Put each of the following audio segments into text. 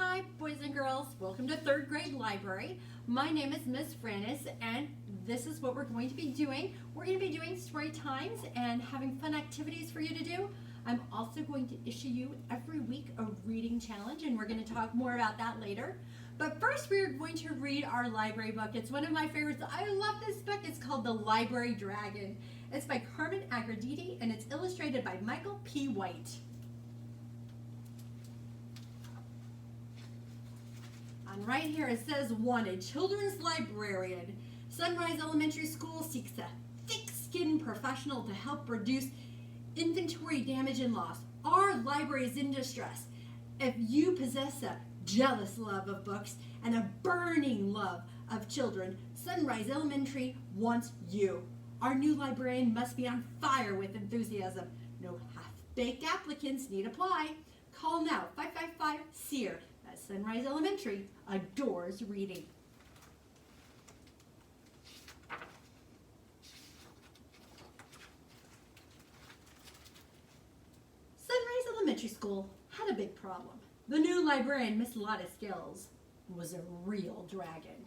Hi, boys and girls. Welcome to third grade library. My name is Miss Frannis, and this is what we're going to be doing. We're going to be doing story times and having fun activities for you to do. I'm also going to issue you every week a reading challenge, and we're going to talk more about that later. But first, we're going to read our library book. It's one of my favorites. I love this book. It's called The Library Dragon. It's by Carmen Agrediti, and it's illustrated by Michael P. White. On right here it says, wanted children's librarian. Sunrise Elementary School seeks a thick-skinned professional to help reduce inventory damage and loss. Our library is in distress. If you possess a jealous love of books and a burning love of children, Sunrise Elementary wants you. Our new librarian must be on fire with enthusiasm. No half-baked applicants need apply. Call now, 555-SEER. Sunrise Elementary adores reading. Sunrise Elementary School had a big problem. The new librarian, Miss Lotta Scales, was a real dragon.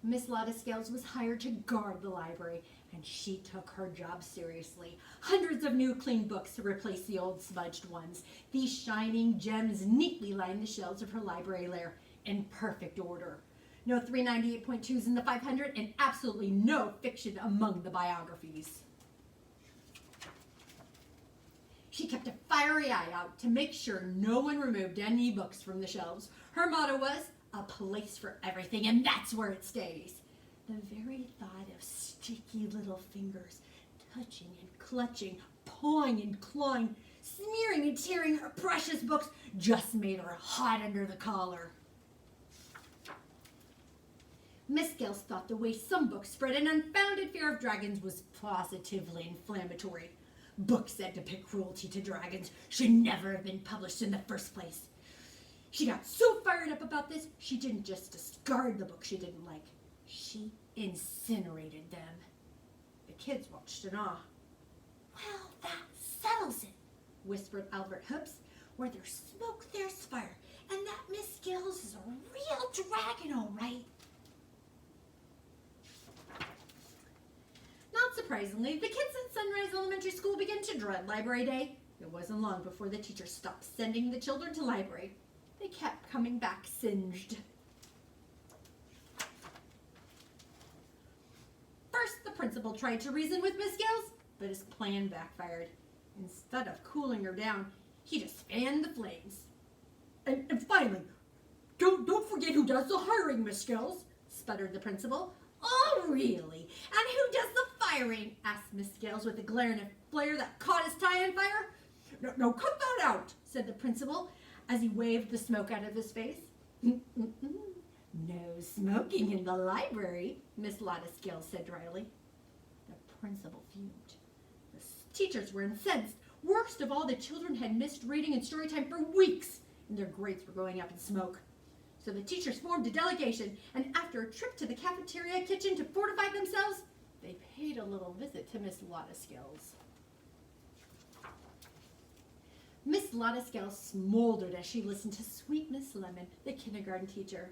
Miss Lotta Scales was hired to guard the library, and she took her job seriously. Hundreds of new clean books to replace the old smudged ones. These shining gems neatly lined the shelves of her library lair in perfect order. No 398.2s in the 500 and absolutely no fiction among the biographies. She kept a fiery eye out to make sure no one removed any books from the shelves. Her motto was, a place for everything, and that's where it stays. The very thought of sticky little fingers touching and clutching, pawing and clawing, smearing and tearing her precious books just made her hot under the collar. Miss Scales thought the way some books spread an unfounded fear of dragons was positively inflammatory. Books that depict cruelty to dragons should never have been published in the first place. She got so fired up about this, she didn't just discard the books she didn't like. She incinerated them. The kids watched in awe. Well, that settles it, whispered Albert Hoops. Where there's smoke, there's fire. And that Miss Scales is a real dragon, all right. Not surprisingly, the kids at Sunrise Elementary School began to dread Library Day. It wasn't long before the teachers stopped sending the children to library. They kept coming back singed. First, the principal tried to reason with Miss Scales, but his plan backfired. Instead of cooling her down, he just fanned the flames. And finally, don't forget who does the hiring, Miss Scales, sputtered the principal. Oh, really? And who does the firing? Asked Miss Scales with a glare and a flare that caught his tie on fire. No, cut that out, said the principal, as he waved the smoke out of his face. No smoking in the library, Miss Lotta Scales said dryly. The principal fumed. The teachers were incensed. Worst of all, the children had missed reading and story time for weeks, and their grades were going up in smoke. So the teachers formed a delegation, and after a trip to the cafeteria kitchen to fortify themselves, they paid a little visit to Miss Lotta Scales. Miss Lotta Scales smoldered as she listened to sweet Miss Lemon, the kindergarten teacher.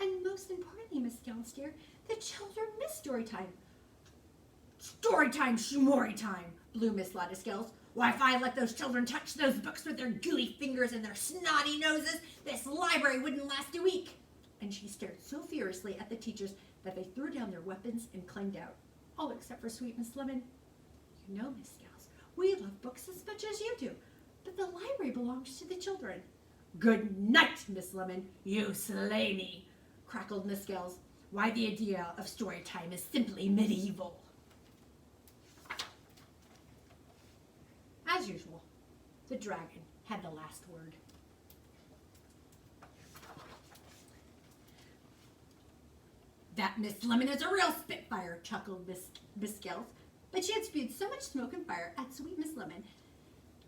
And most importantly, Miss Scales, dear, the children miss story time. Story time, shmori time, blew Miss Lotta Scales. Why, if I let those children touch those books with their gooey fingers and their snotty noses, this library wouldn't last a week. And she stared so furiously at the teachers that they threw down their weapons and clanged out. All except for sweet Miss Lemon. You know, Miss Scales, we love books as much as you do, but the library belongs to the children. Good night, Miss Lemon. You slay me, crackled Miss Scales. Why, the idea of story time is simply medieval. As usual, the dragon had the last word. That Miss Lemon is a real spitfire, chuckled Miss Scales, but she had spewed so much smoke and fire at sweet Miss Lemon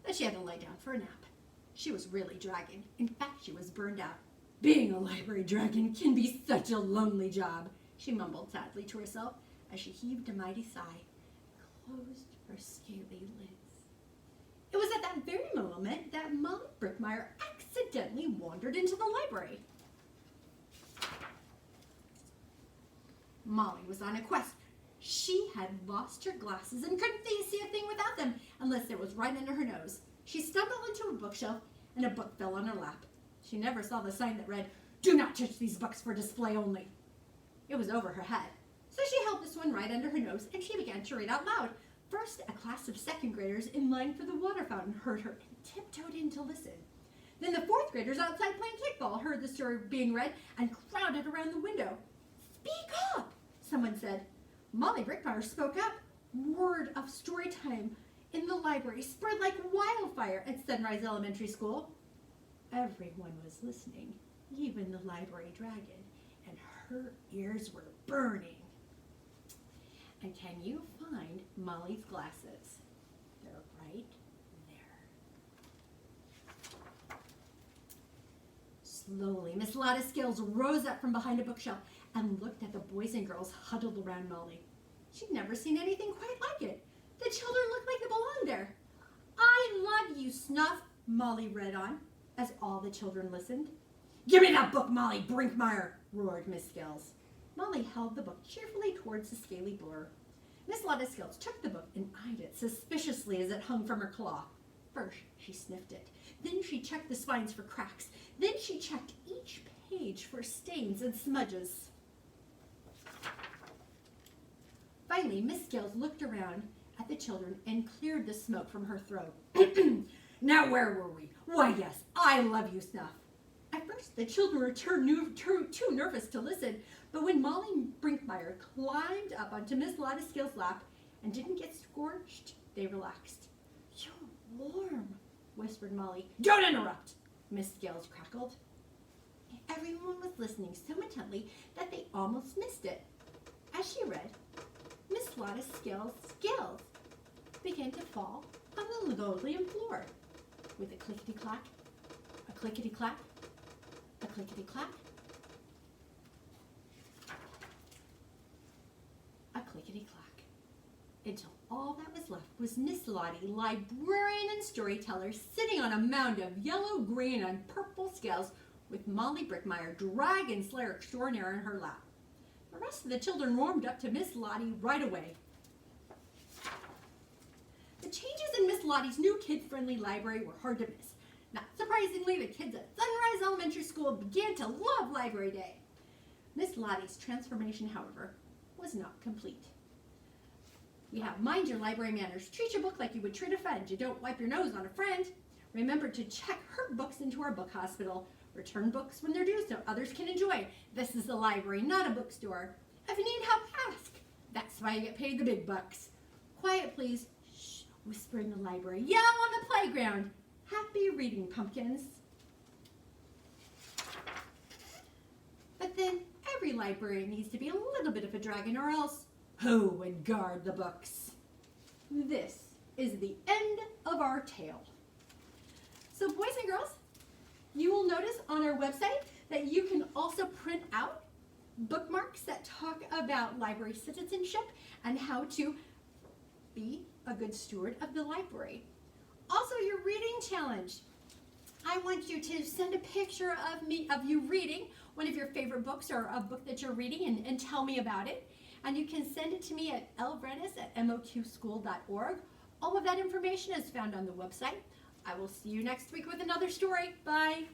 that she had to lie down for a nap. She was really dragging. In fact, she was burned out. Being a library dragon can be such a lonely job, she mumbled sadly to herself as she heaved a mighty sigh, closed her scaly lids. It was at that very moment meant that Molly Brickmeyer accidentally wandered into the library. Molly was on a quest. She had lost her glasses and couldn't see a thing without them unless it was right under her nose. She stumbled into a bookshelf and a book fell on her lap. She never saw the sign that read, "Do not touch these books for display only." It was over her head. So she held this one right under her nose and she began to read out loud. First, a class of second graders in line for the water fountain heard her and tiptoed in to listen. Then the fourth graders outside playing kickball heard the story being read and crowded around the window. "Speak up," someone said. Molly Brickmeyer spoke up. Word of story time in the library spread like wildfire at Sunrise Elementary School. Everyone was listening, even the library dragon, and her ears were burning. And can you find Molly's glasses? They're right there. Slowly, Miss Lotta Scales rose up from behind a bookshelf and looked at the boys and girls huddled around Molly. She'd never seen anything quite like it. The children looked like they belonged there. "I love you, Snuff," Molly read on, as all the children listened. "Give me that book, Molly Brinkmeyer," roared Miss Scales. Molly held the book cheerfully towards the scaly blur. Miss Lotta Scales took the book and eyed it suspiciously as it hung from her claw. First, she sniffed it. Then she checked the spines for cracks. Then she checked each page for stains and smudges. Finally, Miss Scales looked around at the children and cleared the smoke from her throat. "Now where were we? Why, yes, I love you, Snuff." At first, the children were too nervous to listen, but when Molly Brinkmeyer climbed up onto Miss Lotta Scales' lap and didn't get scorched, they relaxed. "You're warm," whispered Molly. "Don't interrupt," Miss Scales crackled. Everyone was listening so intently that they almost missed it. As she read, Miss Lotta Scales' scales began to fall on the linoleum floor with a clickety-clack, a clickety-clack, a clickety-clack, a clickety-clack, until all that was left was Miss Lottie, librarian and storyteller, sitting on a mound of yellow, green, and purple scales with Molly Brickmeyer, dragon slayer extraordinaire, in her lap. The rest of the children warmed up to Miss Lottie right away. The changes in Miss Lottie's new kid-friendly library were hard to miss. Not surprisingly, the kids at Sunrise Elementary School began to love Library Day. Miss Lottie's transformation, however, was not complete. We have Mind Your Library Manners. Treat your book like you would treat a friend. You don't wipe your nose on a friend. Remember to check her books into our book hospital. Return books when they're due so others can enjoy. This is a library, not a bookstore. If you need help, ask. That's why you get paid the big bucks. Quiet, please. Shh, whisper in the library. Yell on the playground. Happy reading, pumpkins. But then every librarian needs to be a little bit of a dragon, or else who would guard the books? This is the end of our tale. So boys and girls, you will notice on our website that you can also print out bookmarks that talk about library citizenship and how to be a good steward of the library. Also, your reading challenge. I want you to send a picture of you reading one of your favorite books or a book that you're reading and tell me about it. And you can send it to me at lvrennis@moqschool.org. All of that information is found on the website. I will see you next week with another story. Bye.